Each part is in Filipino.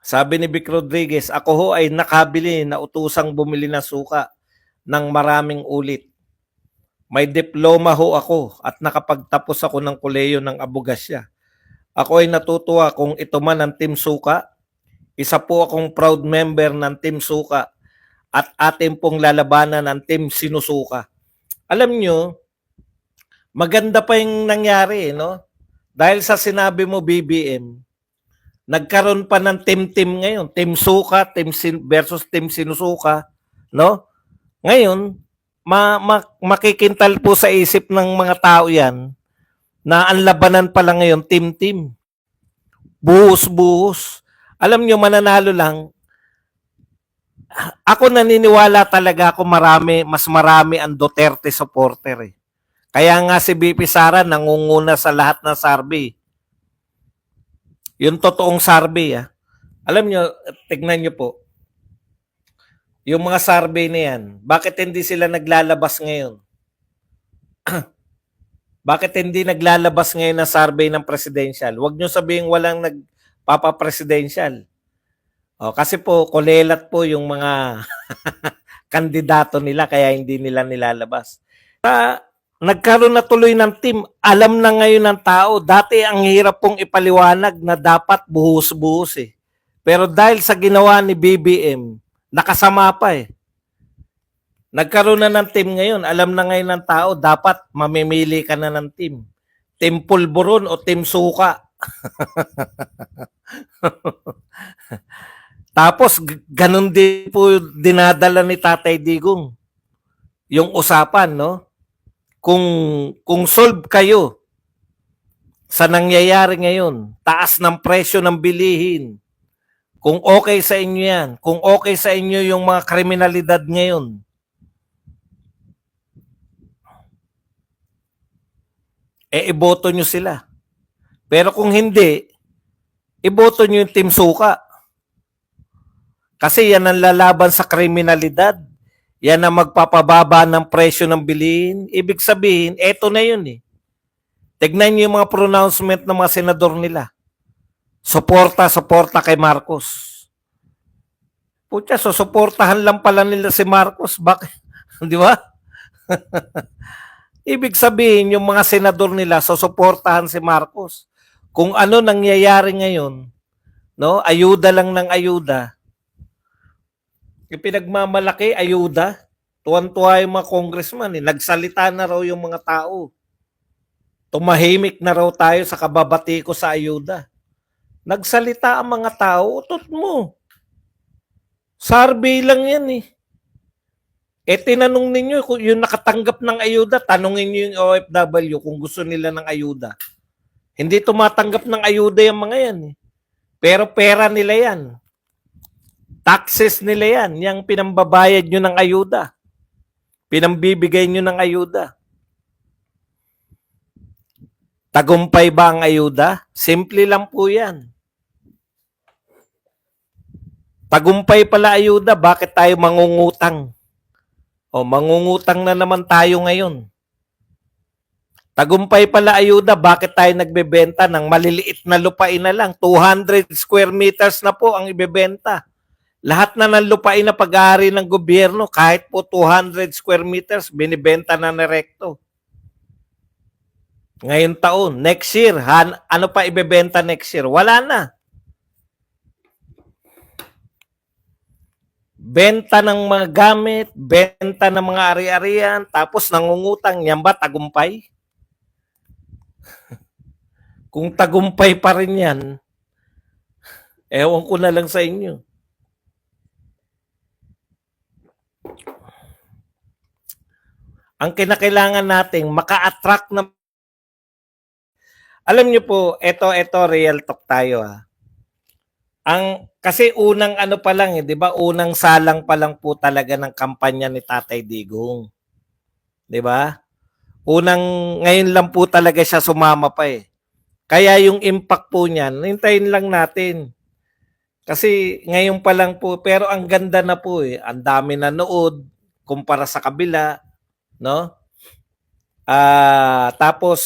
Sabi ni Vic Rodriguez, ako ho ay nakabili na utusang bumili ng suka ng maraming ulit. May diploma ho ako at nakapagtapos ako ng kolehiyo ng abogasya. Ako ay natutuwa kung ito man ang Team Suka. Isa po akong proud member ng Team Suka at atin pong lalabanan ng Team Sinusuka. Alam nyo, maganda pa yung nangyari, no? Dahil sa sinabi mo, BBM, nagkaroon pa ng team-team ngayon. Team Suka, versus Team Sinusuka, no? Ngayon, makikintal po sa isip ng mga tao yan na ang labanan pala ngayon, team-team. Buhos-buhos. Alam nyo, mananalo lang. Ako naniniwala talaga ako mas marami ang Duterte supporter eh. Kaya nga si BP Sara nangunguna sa lahat ng survey. Yung totoong survey Alam nyo, tignan nyo po. Yung mga survey na yan, bakit hindi sila naglalabas ngayon? Bakit hindi naglalabas ngayon na survey ng presidential? Huwag nyo sabihin walang nagpapa-presidential. Kasi po, kulelat po yung mga kandidato nila kaya hindi nila nilalabas. Nagkaroon na tuloy ng team. Alam na ngayon ng tao. Dati ang hirap pong ipaliwanag na dapat buhos-buhos eh. Pero dahil sa ginawa ni BBM, nakasama pa eh. Nagkaroon na ng team ngayon. Alam na ngayon ng tao, dapat mamimili ka na ng team. Team Pulburon o Team Suka. Tapos, ganun din po dinadala ni Tatay Digong. Yung usapan, no? Kung solve kayo sa nangyayari ngayon, taas ng presyo ng bilihin, kung okay sa inyo yan, kung okay sa inyo yung mga kriminalidad ngayon, iboto nyo sila. Pero kung hindi, iboto nyo yung Team Suka. Kasi yan ang lalaban sa kriminalidad. Yan ang magpapababa ng presyo ng bilihin. Ibig sabihin, eto na yun eh. Tignan nyo yung mga pronouncement ng mga senador nila. Suporta kay Marcos. Putya, so suportahan lang pala nila si Marcos. Bakit? Di ba? Ibig sabihin, yung mga senador nila, susuportahan si Marcos. Kung ano nangyayari ngayon, no? Ayuda lang ng ayuda. Yung pinagmamalaki, ayuda. Tuwan-tuwa yung mga congressman. Nagsalita na raw yung mga tao. Tumahimik na raw tayo sa kababati ko sa ayuda. Nagsalita ang mga tao, utot mo. Survey lang yan eh. Tinanong ninyo, kung yung nakatanggap ng ayuda, tanongin nyo yung OFW kung gusto nila ng ayuda. Hindi tumatanggap ng ayuda yung mga yan eh. Pero pera nila yan. Taxes nila yan, yung pinambabayad nyo ng ayuda. Pinambibigay nyo ng ayuda. Tagumpay ba ang ayuda? Simple lang po yan. Tagumpay pala ayuda, bakit tayo mangungutang? Mangungutang na naman tayo ngayon. Tagumpay pala ayuda, bakit tayo nagbebenta ng maliliit na lupain na lang? 200 square meters na po ang ibebenta. Lahat na ng lupain na pag-aari ng gobyerno, kahit po 200 square meters, binibenta na rekto. Ngayon taon, next year, ano pa ibebenta next year? Wala na. Benta ng mga gamit, benta ng mga ari-arian, tapos nangungutang, yan ba tagumpay? Kung tagumpay pa rin yan, ewan ko na lang sa inyo. Ang kinakailangan nating maka-attract na. Alam niyo po, ito real talk tayo kasi unang ano pa lang 'di ba? Unang salang pa lang po talaga ng kampanya ni Tatay Digong. 'Di ba? Ngayon lang po talaga siya sumama pa eh. Kaya yung impact po niyan, hintayin lang natin. Kasi ngayon pa lang po, pero ang ganda na po eh. Ang dami nanood kumpara sa kabila, no? Tapos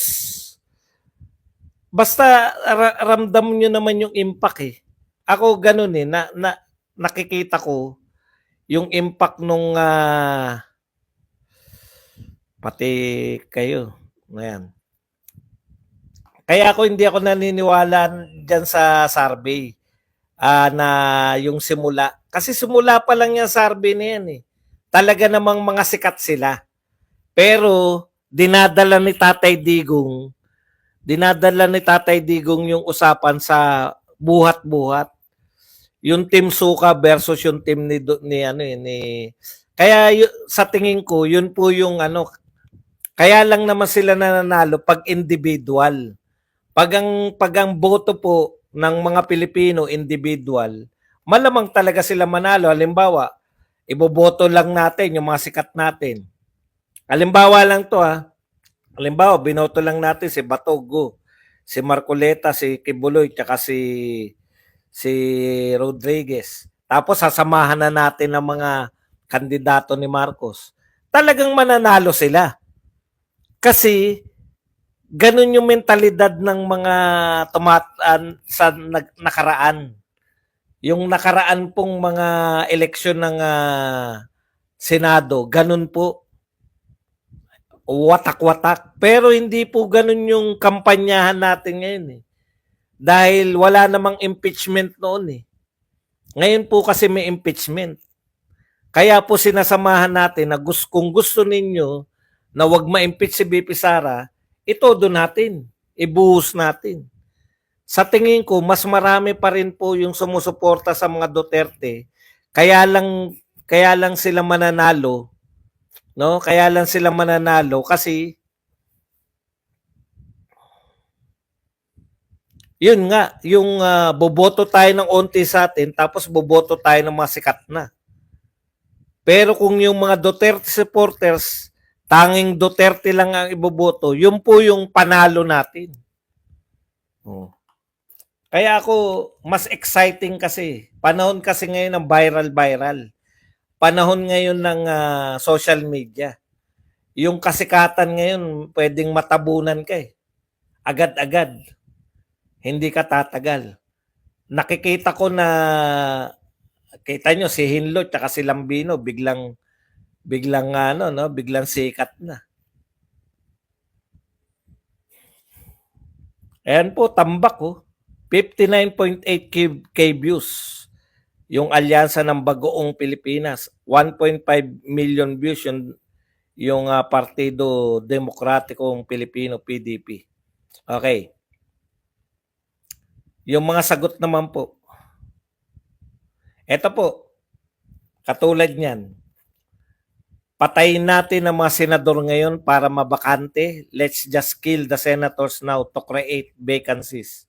basta ramdam nyo naman yung impact eh. Ako ganun eh, nakikita ko yung impact nung pati kayo. Ayan. Kaya hindi ako naniniwala dyan sa survey na yung simula. Kasi simula pa lang yung survey na yan eh. Talaga namang mga sikat sila. Pero dinadala ni Tatay Digong yung usapan sa buhat-buhat. Yung Team Suka versus yung team ni ano ni kaya sa tingin ko yun po yung ano, kaya lang naman sila nananalo pag individual. Pag ang boto po ng mga Pilipino individual, malamang talaga sila manalo. Halimbawa, iboboto lang natin yung mga sikat natin. Halimbawa lang to Halimbawa, binoto lang natin si Batogo, si Marcoleta, si Kibuloy, tsaka si Rodriguez. Tapos sasamahan na natin ng mga kandidato ni Marcos. Talagang mananalo sila. Kasi ganun yung mentalidad ng mga sa nakaraan. Yung nakaraan pong mga eleksyon ng Senado, ganun po. Watak-watak. Pero hindi po ganun yung kampanyahan natin ngayon eh. Dahil wala namang impeachment noon eh. Ngayon po kasi may impeachment. Kaya po sinasamahan natin na kung gusto ninyo na wag ma-impeach si BP Sara, itodo natin, ibuhos natin. Sa tingin ko, mas marami pa rin po yung sumusuporta sa mga Duterte. Kaya lang sila mananalo, no? Kaya lang sila mananalo kasi yun nga, yung boboto tayo ng onti sa atin tapos boboto tayo ng mga sikat na. Pero kung yung mga Duterte supporters, tanging Duterte lang ang iboboto, yun po yung panalo natin. Oh. Kaya ako, mas exciting kasi. Panahon kasi ngayon ng viral-viral. Panahon ngayon ng social media. Yung kasikatan ngayon, pwedeng matabunan ka eh. Agad-agad. Hindi ka tatagal. Nakikita ko na, kita nyo si Hinlo at si Lambino, biglang sikat na. Ayan po, tambak 59.8K views. Yung alyansa ng Bagoong Pilipinas, 1.5 million views yung Partido Demokratikong Pilipino, PDP. Okay. Yung mga sagot naman po. Ito po, katulad niyan. Patayin natin ang mga senador ngayon para mabakante. Let's just kill the senators now to create vacancies.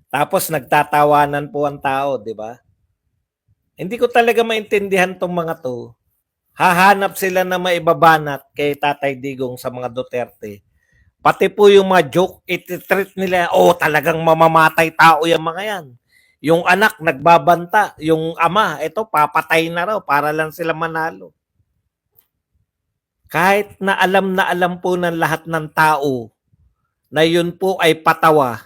Tapos nagtatawanan po ang tao, di ba? Hindi ko talaga maintindihan tong mga to. Hahanap sila na maibabanat kay Tatay Digong sa mga Duterte. Pati po yung mga joke, ititreat nila, talagang mamamatay tao yung mga yan. Yung anak, nagbabanta. Yung ama, ito, papatay na raw para lang sila manalo. Kahit na alam po ng lahat ng tao na yun po ay patawa,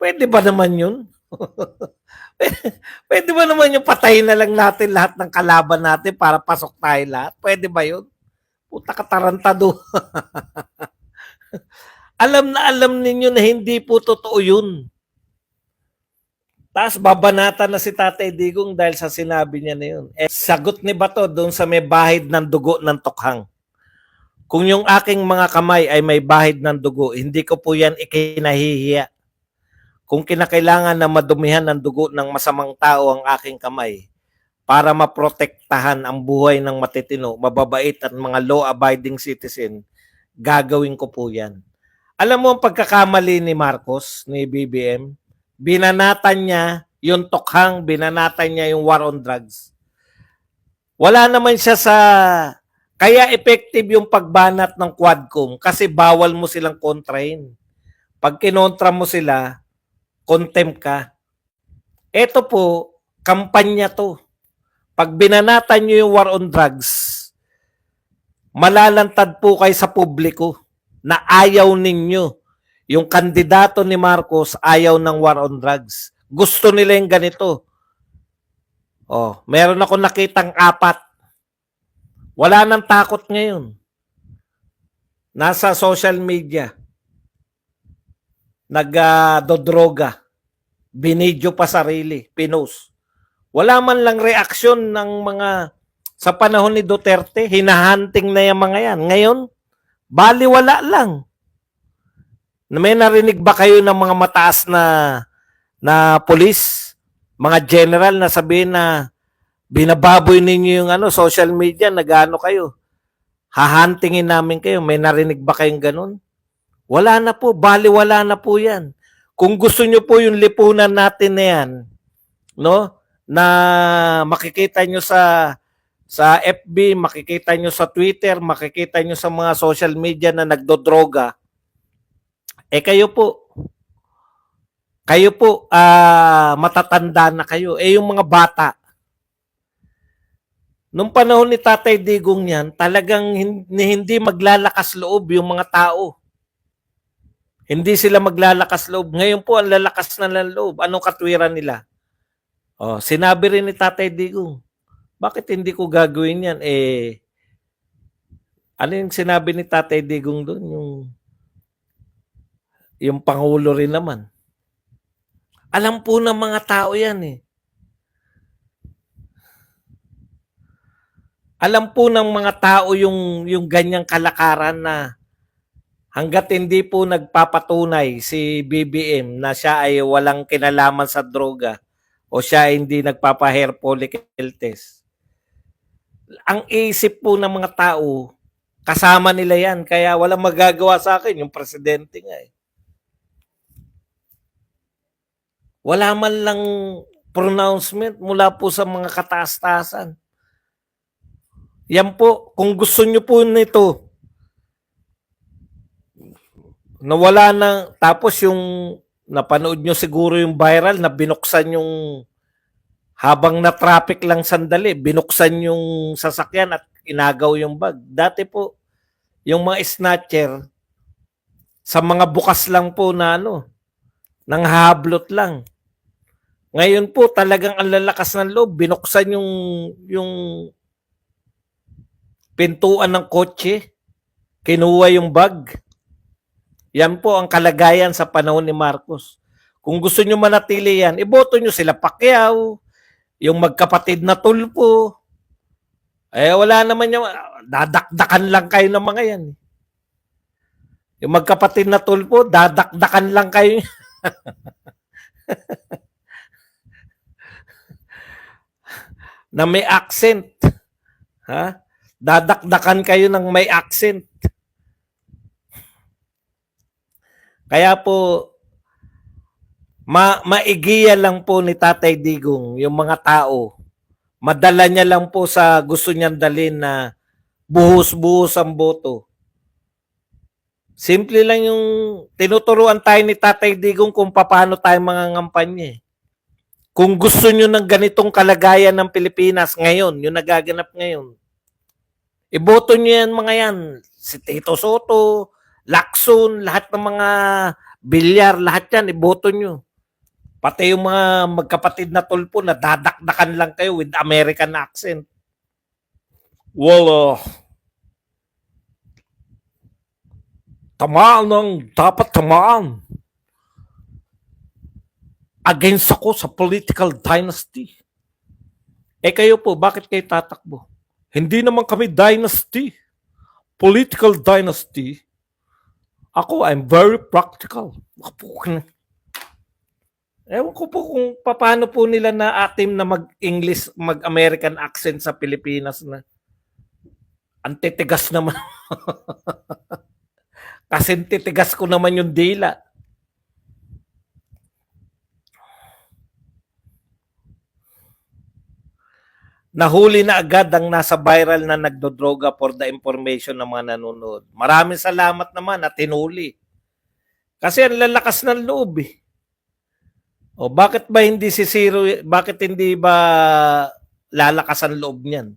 pwede ba naman yun? Pwede ba naman yung patayin na lang natin lahat ng kalaban natin para pasok tayo lahat? Pwede ba yun? Puta katarantado. Alam ninyo na hindi po totoo yun. Tapos babanatan na si Tatay Digong dahil sa sinabi niya na yun. Sagot ni Bato doon sa may bahid ng dugo ng tukhang. Kung yung aking mga kamay ay may bahid ng dugo, hindi ko po yan ikinahihiya. Kung kinakailangan na madumihan ng dugo ng masamang tao ang aking kamay para maprotektahan ang buhay ng matitino, mababait at mga law-abiding citizen, gagawin ko po yan. Alam mo ang pagkakamali ni Marcos, ni BBM? Binanatan niya yung tukhang, binanatan niya yung war on drugs. Wala naman siya kaya effective yung pagbanat ng Quadcom kasi bawal mo silang kontrahin. Pag kinontra mo sila, contempt ka. Ito po, kampanya to. Pag binanatan nyo yung war on drugs, malalantad po kayo sa publiko na ayaw ninyo. Yung kandidato ni Marcos ayaw ng war on drugs. Gusto nila yung ganito. Oh, meron ako nakitang 4. Wala nang takot ngayon. Nasa social media. Nagdodroga. Binidyo pa sarili. Pinost. Wala man lang reaksyon ng mga sa panahon ni Duterte. Hinahunting na yung mga yan. Ngayon, baliwala lang. May narinig ba kayo ng mga mataas na police, mga general na sabihin na binababoy ninyo yung social media, nagano kayo? Hahantingin namin kayo. May narinig ba kayong ganun? Wala na po, baliwala na po 'yan. Kung gusto niyo po yung lipunan natin na 'yan, no? Na makikita nyo sa FB, makikita nyo sa Twitter, makikita nyo sa mga social media na nagdodroga. Kayo po matatanda na kayo. Yung mga bata, nung panahon ni Tatay Digong yan, talagang hindi maglalakas loob yung mga tao. Hindi sila maglalakas loob. Ngayon po, ang lalakas na ng loob. Anong katwiran nila? Sinabi rin ni Tatay Digong, bakit hindi ko gagawin yan? Ano yung sinabi ni Tatay Digong doon? Yung Pangulo rin naman. Alam po ng mga tao yan eh. Alam po ng mga tao yung ganyang kalakaran na hanggat hindi po nagpapatunay si BBM na siya ay walang kinalaman sa droga o siya ay hindi nagpapa-hair follicle test. Ang isip po ng mga tao, kasama nila yan. Kaya walang magagawa sa akin yung presidente nga eh. Wala man lang pronouncement mula po sa mga kataas-taasan. Yan po, kung gusto nyo po nito, nawala na, tapos yung napanood nyo siguro yung viral na binuksan yung habang na traffic lang sandali, binuksan yung sasakyan at inagaw yung bag. Dati po, yung mga snatcher, sa mga bukas lang po na nang hablot lang. Ngayon po, talagang ang lalakas ng loob, binuksan yung pintuan ng kotse, kinuha yung bag. Yan po ang kalagayan sa panahon ni Marcos. Kung gusto nyo manatili yan, iboto nyo sila Pacquiao, yung magkapatid na Tulfo. Wala naman yung, dadakdakan lang kayo ng mga yan. Yung magkapatid na Tulfo, dadakdakan lang kayo. Na may accent. Ha? Dadakdakan kayo ng may accent. Kaya po, maigiya lang po ni Tatay Digong yung mga tao. Madala niya lang po sa gusto niyang dalhin na buhos-buhos ang boto. Simple lang yung tinuturuan tayo ni Tatay Digong kung paano tayo mangangampanya eh. Kung gusto nyo ng ganitong kalagayan ng Pilipinas ngayon, yung nagaganap ngayon, iboto nyo yan mga yan. Si Tito Soto, Lacson, lahat ng mga bilyar, lahat yan, iboto nyo. Pati yung mga magkapatid na Tulfo na dadakdakan lang kayo with American accent. Well, tamaan ng dapat tamaan. Against ako sa political dynasty. Kayo po, bakit kayo tatakbo? Hindi naman kami dynasty. Political dynasty. Ako, I'm very practical. Ewan ko po kung paano po nila na-atim na mag-English, mag-American accent sa Pilipinas na. Ang titigas naman. Kasi titigas ko naman yung dila. Nahuli na agad ang nasa viral na nagdodroga for the information ng mga nanonood. Maraming salamat naman at tinuli. Kasi ang lalakas ng loob eh. Bakit ba hindi si Zero, bakit hindi ba lalakas ang loob niyan?